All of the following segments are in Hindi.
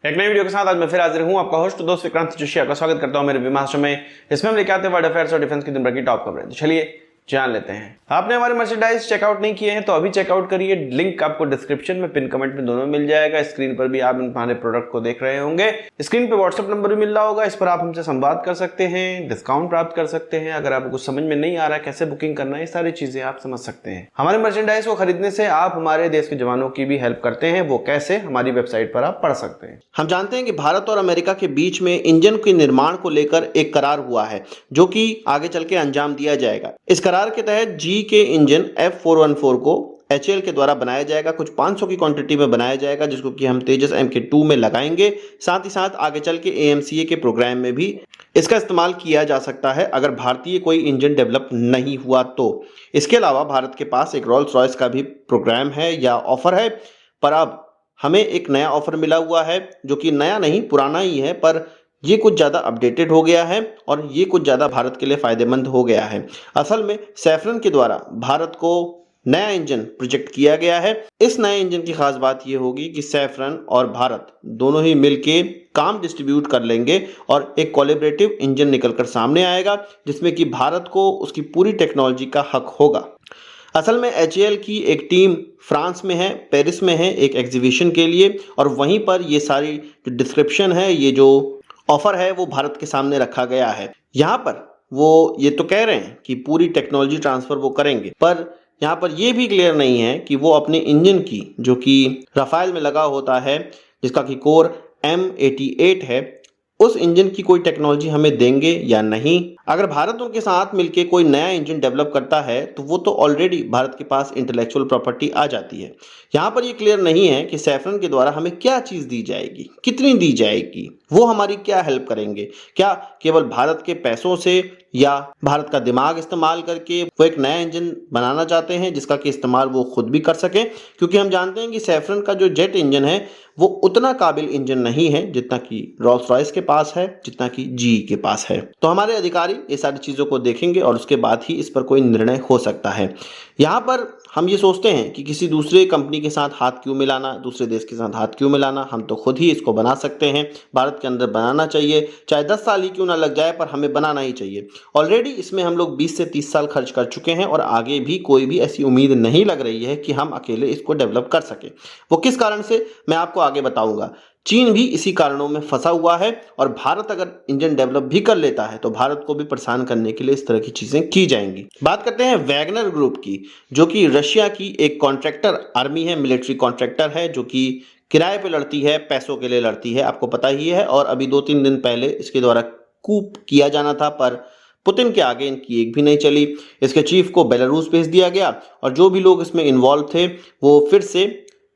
एक नई वीडियो के साथ आज मैं फिर हाजिर हूं, आपका होस्ट दोस्त विक्रांत जोशी का स्वागत करता हूं मेरे विमाश में। इसमें हम लेके आते हैं वर्ल्ड अफेयर्स और डिफेंस की दिन भर की टॉप खबरें। तो चलिए जान लेते हैं। आपने हमारे मर्चेंडाइज चेकआउट नहीं किए हैं तो अभी चेकआउट करिए। लिंक आपको डिस्क्रिप्शन में, पिन कमेंट में दोनों मिल जाएगा। स्क्रीन पर भी आप हमारे प्रोडक्ट को देख रहे होंगे। स्क्रीन पे व्हाट्सएप नंबर भी मिल रहा होगा, इस पर आप हमसे संवाद कर सकते हैं, डिस्काउंट प्राप्त कर सकते हैं। अगर आपको कुछ समझ में नहीं आ रहा है कैसे बुकिंग करना है, ये सारी चीजें आप समझ सकते हैं। हमारे मर्चेंडाइज को खरीदने से आप हमारे देश के जवानों की भी हेल्प करते हैं। वो कैसे, हमारी वेबसाइट पर आप पढ़ सकते हैं। हम जानते हैं कि भारत और अमेरिका के बीच में इंजन के निर्माण को लेकर एक करार हुआ है जो कि आगे चल के अंजाम दिया जाएगा। इस करार के तहत जी के इंजन F414 को HAL के द्वारा बनाया जाएगा। कुछ 500 की क्वांटिटी में बनाया जाएगा जिसको कि हम तेजस MK2 में लगाएंगे। साथ ही साथ आगे चल के AMCA के प्रोग्राम में भी इसका इस्तेमाल किया जा सकता है अगर भारतीय कोई इंजन डेवलप नहीं हुआ तो। इसके अलावा भारत के पास एक रोल्स रॉयस का भी प्रोग्राम है या ऑफर है, पर अब हमें एक नया ऑफर मिला हुआ है जो कि नया नहीं पुराना ही है, पर ये कुछ ज़्यादा अपडेटेड हो गया है और ये कुछ ज़्यादा भारत के लिए फ़ायदेमंद हो गया है। असल में सैफरन के द्वारा भारत को नया इंजन प्रोजेक्ट किया गया है। इस नए इंजन की खास बात ये होगी कि सैफरन और भारत दोनों ही मिलके काम डिस्ट्रीब्यूट कर लेंगे और एक कोलैबोरेटिव इंजन निकलकर सामने आएगा जिसमें कि भारत को उसकी पूरी टेक्नोलॉजी का हक होगा। असल में HAL की एक टीम फ्रांस में है, पेरिस में है एक एग्जीबिशन के लिए, और वहीं पर ये सारी जो डिस्क्रिप्शन है, ये जो ऑफर है वो भारत के सामने रखा गया है। यहाँ पर वो ये तो कह रहे हैं कि पूरी टेक्नोलॉजी ट्रांसफर वो करेंगे, पर यहाँ पर ये भी क्लियर नहीं है कि वो अपने इंजन की, जो कि राफेल में लगा होता है जिसका कि कोर M88 है, उस इंजन की कोई टेक्नोलॉजी हमें देंगे या नहीं। अगर भारत उनके साथ मिलके कोई नया इंजन डेवलप करता है तो वो तो ऑलरेडी भारत के पास इंटेलेक्चुअल प्रॉपर्टी आ जाती है। यहाँ पर ये क्लियर नहीं है कि सैफरन के द्वारा हमें क्या चीज़ दी जाएगी, कितनी दी जाएगी, वो हमारी क्या हेल्प करेंगे। क्या केवल भारत के पैसों से या भारत का दिमाग इस्तेमाल करके वो एक नया इंजन बनाना चाहते हैं जिसका कि इस्तेमाल वो खुद भी कर सकें, क्योंकि हम जानते हैं कि सैफरन का जो जेट इंजन है वो उतना काबिल इंजन नहीं है जितना कि रोल्स रॉयस के पास है, जितना कि GE के पास है। तो हमारे अधिकारी ये सारी चीज़ों को देखेंगे और उसके बाद ही इस पर कोई निर्णय हो सकता है। यहाँ पर हम ये सोचते हैं कि किसी दूसरे कंपनी के साथ हाथ क्यों मिलाना, दूसरे देश के साथ हाथ क्यों मिलाना, हम तो खुद ही इसको बना सकते हैं। भारत के अंदर बनाना चाहिए, चाहे 10 साल ही क्यों ना लग जाए, पर हमें बनाना ही चाहिए। ऑलरेडी इसमें हम लोग 20 से 30 साल खर्च कर चुके हैं और आगे भी कोई भी ऐसी उम्मीद नहीं लग रही है कि हम अकेले इसको डेवलप कर सकें। वो किस कारण से मैं आपको आगे बताऊंगा। चीन भी इसी कारणों में फंसा हुआ है और भारत अगर इंजन डेवलप भी कर लेता है तो भारत को भी परेशान करने के लिए इस तरह की चीजें की जाएंगी। बात करते हैं वैगनर ग्रुप की, जो कि रशिया की एक कॉन्ट्रैक्टर आर्मी है, मिलिट्री कॉन्ट्रैक्टर है, जो कि किराए पे लड़ती है, पैसों के लिए लड़ती है, आपको पता ही है। और अभी 2-3 दिन पहले इसके द्वारा कूप किया जाना था, पर पुतिन के आगे इनकी एक भी नहीं चली। इसके चीफ को बेलारूस भेज दिया गया और जो भी लोग इसमें इन्वॉल्व थे वो फिर से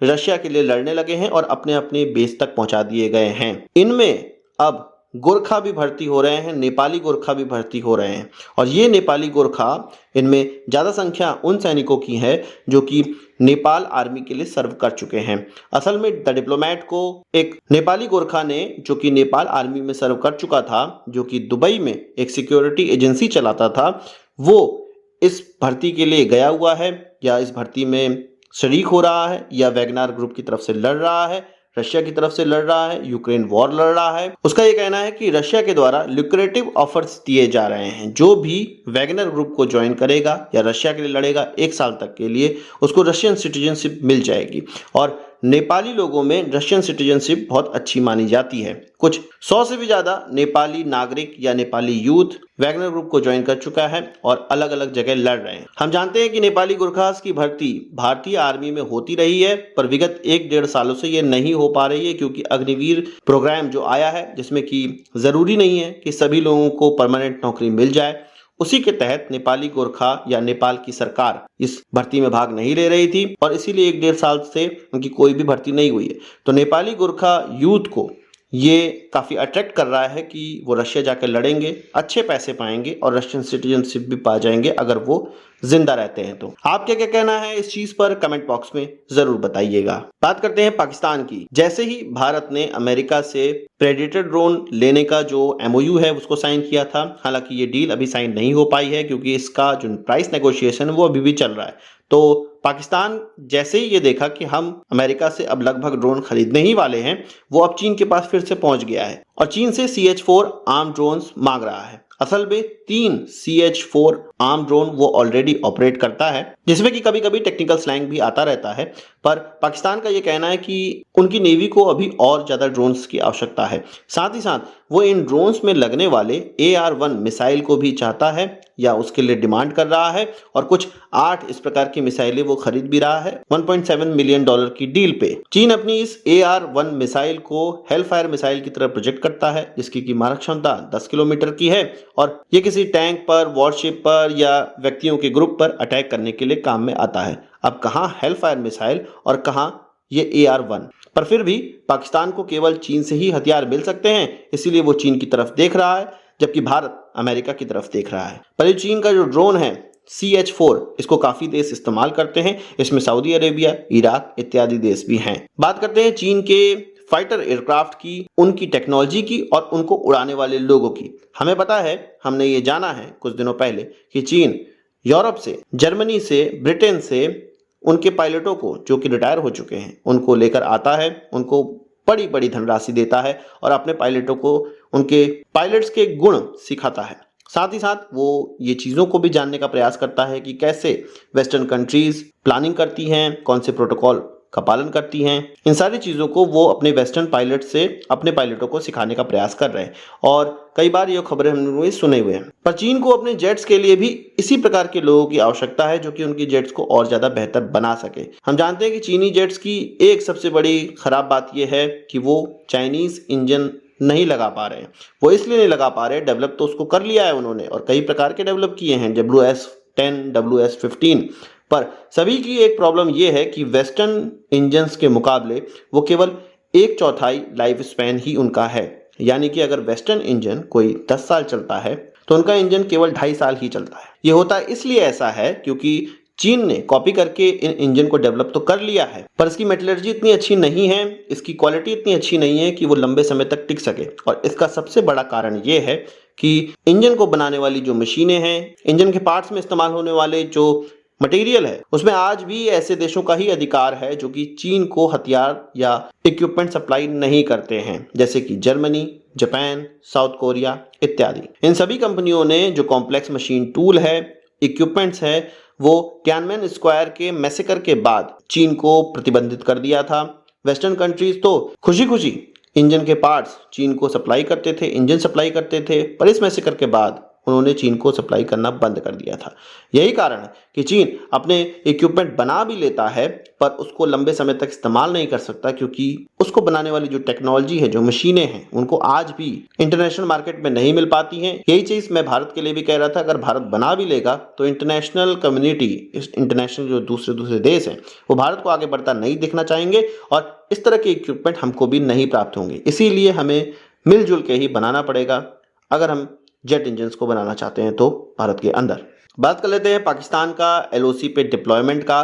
रशिया के लिए लड़ने लगे हैं और अपने अपने बेस तक पहुंचा दिए गए हैं। इनमें अब गोरखा भी भर्ती हो रहे हैं, नेपाली गोरखा भी भर्ती हो रहे हैं, और ये नेपाली गोरखा, इनमें ज़्यादा संख्या उन सैनिकों की है जो कि नेपाल आर्मी के लिए सर्व कर चुके हैं। असल में द डिप्लोमेट को एक नेपाली गोरखा ने, जो कि नेपाल आर्मी में सर्व कर चुका था, जो कि दुबई में एक सिक्योरिटी एजेंसी चलाता था, वो इस भर्ती के लिए गया हुआ है या इस भर्ती में शरीक हो रहा है या वैगनर ग्रुप की तरफ से लड़ रहा है, रशिया की तरफ से लड़ रहा है, यूक्रेन वॉर लड़ रहा है। उसका ये कहना है कि रशिया के द्वारा लुक्रेटिव ऑफर्स दिए जा रहे हैं। जो भी वैगनर ग्रुप को ज्वाइन करेगा या रशिया के लिए लड़ेगा 1 साल तक के लिए, उसको रशियन सिटीजनशिप मिल जाएगी। और नेपाली लोगों में रशियन सिटीजनशिप बहुत अच्छी मानी जाती है। कुछ 100 से भी ज़्यादा नेपाली नागरिक या नेपाली यूथ वैगनर ग्रुप को ज्वाइन कर चुका है और अलग अलग जगह लड़ रहे हैं। हम जानते हैं कि नेपाली गोरखास की भर्ती भारतीय आर्मी में होती रही है, पर विगत 1-1.5 सालों से ये नहीं हो पा रही है, क्योंकि अग्निवीर प्रोग्राम जो आया है, जिसमें कि ज़रूरी नहीं है कि सभी लोगों को परमानेंट नौकरी मिल जाए, उसी के तहत नेपाली गोरखा या नेपाल की सरकार इस भर्ती में भाग नहीं ले रही थी और इसीलिए 1-1.5 साल से उनकी कोई भी भर्ती नहीं हुई है। तो नेपाली गोरखा यूथ को ये काफ़ी अट्रैक्ट कर रहा है कि वो रशिया जाकर लड़ेंगे, अच्छे पैसे पाएंगे और रशियन सिटीजनशिप भी पा जाएंगे अगर वो जिंदा रहते हैं। तो आपका क्या कहना है इस चीज पर, कमेंट बॉक्स में जरूर बताइएगा। बात करते हैं पाकिस्तान की। जैसे ही भारत ने अमेरिका से प्रेडेटर ड्रोन लेने का जो MOU है उसको साइन किया था, हालांकि ये डील अभी साइन नहीं हो पाई है क्योंकि इसका जो प्राइस नेगोशिएशन वो अभी भी चल रहा है। तो पाकिस्तान जैसे ही ये देखा कि हम अमेरिका से अब लगभग ड्रोन खरीदने ही वाले हैं, वो अब चीन के पास फिर से पहुंच गया है और चीन से CH-4 आर्म ड्रोन्स मांग रहा है। असल में 3 CH-4 आर्म ड्रोन वो ऑलरेडी ऑपरेट करता है, जिसमें कि कभी कभी टेक्निकल स्लैंग भी आता रहता है, पर पाकिस्तान का ये कहना है कि उनकी नेवी को अभी और ज़्यादा ड्रोन्स की आवश्यकता है। साथ ही साथ वो इन ड्रोन्स में लगने वाले AR-1 मिसाइल को भी चाहता है या उसके लिए डिमांड कर रहा है और कुछ 8 इस प्रकार की मिसाइलें वो खरीद भी रहा है $1.7 मिलियन की डील पे। चीन अपनी इस AR-1 मिसाइल को हेलफायर मिसाइल की तरह प्रोजेक्ट करता है, जिसकी की मारक क्षमता 10 किलोमीटर की है और ये किसी टैंक पर, वॉरशिप पर या व्यक्तियों के ग्रुप पर अटैक करने के लिए काम में आता है। अब कहां हेलफायर मिसाइल और कहां ये AR-1, पर फिर भी पाकिस्तान को केवल चीन से ही हथियार मिल सकते हैं, इसीलिए वो चीन की तरफ देख रहा है, जबकि भारत अमेरिका की तरफ देख रहा है। पर ये चीन का जो ड्रोन है CH-4, इसको काफी देश इस्तेमाल करते हैं, इसमें सऊदी अरेबिया, इराक इत्यादि देश भी हैं। बात करते हैं चीन के फाइटर एयरक्राफ्ट की, उनकी टेक्नोलॉजी की और उनको उड़ाने वाले लोगों की। हमें पता है, हमने ये जाना है कुछ दिनों पहले कि चीन यूरोप से, जर्मनी से, ब्रिटेन से उनके पायलटों को जो कि रिटायर हो चुके हैं उनको लेकर आता है, उनको बड़ी बड़ी धनराशि देता है और अपने पायलटों को उनके पायलट्स के गुण सिखाता है। साथ ही साथ वो ये चीज़ों को भी जानने का प्रयास करता है कि कैसे वेस्टर्न कंट्रीज प्लानिंग करती हैं, कौन से प्रोटोकॉल का पालन करती हैं। इन सारी चीज़ों को वो अपने वेस्टर्न पायलट से अपने पायलटों को सिखाने का प्रयास कर रहे हैं और कई बार ये खबरें हमने सुने हुए हैं। पर चीन को अपने जेट्स के लिए भी इसी प्रकार के लोगों की आवश्यकता है जो कि उनकी जेट्स को और ज़्यादा बेहतर बना सके। हम जानते हैं कि चीनी जेट्स की एक सबसे बड़ी खराब बात यह है कि वो चाइनीज़ इंजन नहीं लगा पा रहे हैं। वो इसलिए नहीं लगा पा रहे, डेवलप तो उसको कर लिया है उन्होंने और कई प्रकार के डेवलप किए हैं, WS-10, WS-15, पर सभी की एक प्रॉब्लम यह है कि वेस्टर्न इंजन्स के मुकाबले वो केवल 1/4 लाइफ स्पैन ही उनका है। यानी कि अगर वेस्टर्न इंजन कोई 10 साल चलता है तो उनका इंजन केवल 2.5 साल ही चलता है। ये होता इसलिए ऐसा है क्योंकि चीन ने कॉपी करके इन इंजन को डेवलप तो कर लिया है, पर इसकी मेटलर्जी इतनी अच्छी नहीं है, इसकी क्वालिटी इतनी अच्छी नहीं है कि वो लंबे समय तक टिक सके। और इसका सबसे बड़ा कारण ये है कि इंजन को बनाने वाली जो मशीनें हैं, इंजन के पार्ट्स में इस्तेमाल होने वाले जो मटेरियल है, उसमें आज भी ऐसे देशों का ही अधिकार है जो कि चीन को हथियार या इक्विपमेंट सप्लाई नहीं करते हैं, जैसे कि जर्मनी, जापान, साउथ कोरिया इत्यादि। इन सभी कंपनियों ने जो कॉम्प्लेक्स मशीन टूल है, इक्विपमेंट्स है, वो तियानमेन स्क्वायर के मैसेकर के बाद चीन को प्रतिबंधित कर दिया था। वेस्टर्न कंट्रीज तो खुशी खुशी इंजन के पार्ट्स चीन को सप्लाई करते थे, इंजन सप्लाई करते थे, पर इस मैसेकर के बाद उन्होंने चीन को सप्लाई करना बंद कर दिया था। यही कारण है कि चीन अपने इक्विपमेंट बना भी लेता है पर उसको लंबे समय तक इस्तेमाल नहीं कर सकता, क्योंकि उसको बनाने वाली जो टेक्नोलॉजी है, जो मशीनें हैं, उनको आज भी इंटरनेशनल मार्केट में नहीं मिल पाती हैं। यही चीज़ मैं भारत के लिए भी कह रहा था, अगर भारत बना भी लेगा तो इंटरनेशनल कम्युनिटी, इंटरनेशनल जो दूसरे देश हैं, वो भारत को आगे बढ़ता नहीं दिखना चाहेंगे और इस तरह के इक्विपमेंट हमको भी नहीं प्राप्त होंगे। इसीलिए हमें मिलजुल के ही बनाना पड़ेगा अगर हम जेट इंजन्स को बनाना चाहते हैं तो भारत के अंदर। बात कर लेते हैं पाकिस्तान का LOC पे डिप्लॉयमेंट का।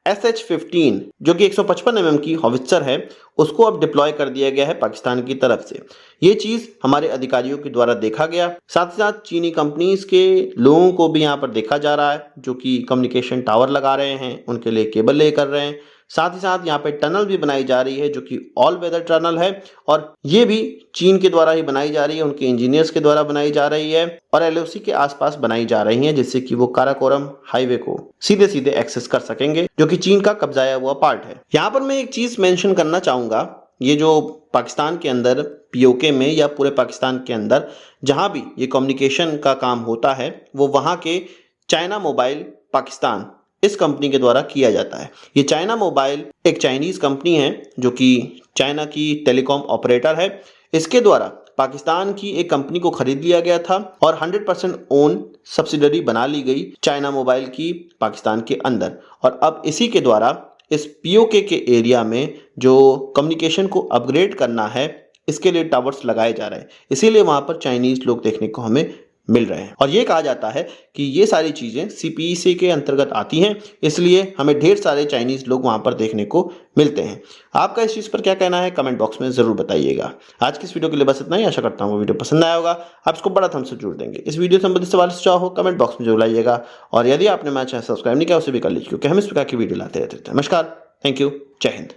SH-15 जो कि 155 mm की हॉवित्जर है, उसको अब डिप्लॉय कर दिया गया है पाकिस्तान की तरफ से। ये चीज़ हमारे अधिकारियों के द्वारा देखा गया। साथ ही साथ चीनी कंपनीज के लोगों को भी यहाँ पर देखा जा रहा है जो कि कम्युनिकेशन टावर लगा रहे हैं, उनके लिए केबल ले कर रहे हैं। साथ ही साथ यहाँ पे टनल भी बनाई जा रही है जो कि ऑल वेदर टनल है और ये भी चीन के द्वारा ही बनाई जा रही है, उनके इंजीनियर्स के द्वारा बनाई जा रही है और LOC के आसपास बनाई जा रही है, जिससे कि वो काराकोरम हाईवे को सीधे सीधे एक्सेस कर सकेंगे, जो कि चीन का कब्जाया हुआ पार्ट है। यहाँ पर मैं एक चीज मेंशन करना चाहूंगा, ये जो पाकिस्तान के अंदर POK में या पूरे पाकिस्तान के अंदर जहाँ भी ये कम्युनिकेशन का काम होता है, वो वहाँ के चाइना मोबाइल पाकिस्तान इस कंपनी के द्वारा किया जाता है। ये चाइना मोबाइल एक चाइनीज कंपनी है जो कि चाइना की टेलीकॉम ऑपरेटर है। इसके द्वारा पाकिस्तान की एक कंपनी को खरीद लिया गया था और 100% ओन सब्सिडरी बना ली गई चाइना मोबाइल की पाकिस्तान के अंदर। और अब इसी के द्वारा इस POK के एरिया में जो कम्युनिकेशन को अपग्रेड करना है, इसके लिए टावर्स लगाए जा रहे हैं। इसीलिए वहाँ पर चाइनीज लोग देखने को हमें मिल रहे हैं। और ये कहा जाता है कि ये सारी चीज़ें CPEC के अंतर्गत आती हैं, इसलिए हमें ढेर सारे चाइनीज़ लोग वहाँ पर देखने को मिलते हैं। आपका इस चीज़ पर क्या कहना है कमेंट बॉक्स में ज़रूर बताइएगा। आज की इस वीडियो के लिए बस इतना ही। आशा करता हूँ वो वीडियो पसंद आया होगा, आप इसको बड़ा थम्स अप जरूर देंगे। इस वीडियो संबंधित सवाल सुझाव हो कमेंट बॉक्स में जरूर लाइएगा, और यदि आपने मेरा चैनल सब्सक्राइब नहीं किया उसे भी कर लीजिए, क्योंकि हम इस प्रकार की वीडियो लाते रहते हैं। नमस्कार, थैंक यू, जय हिंद।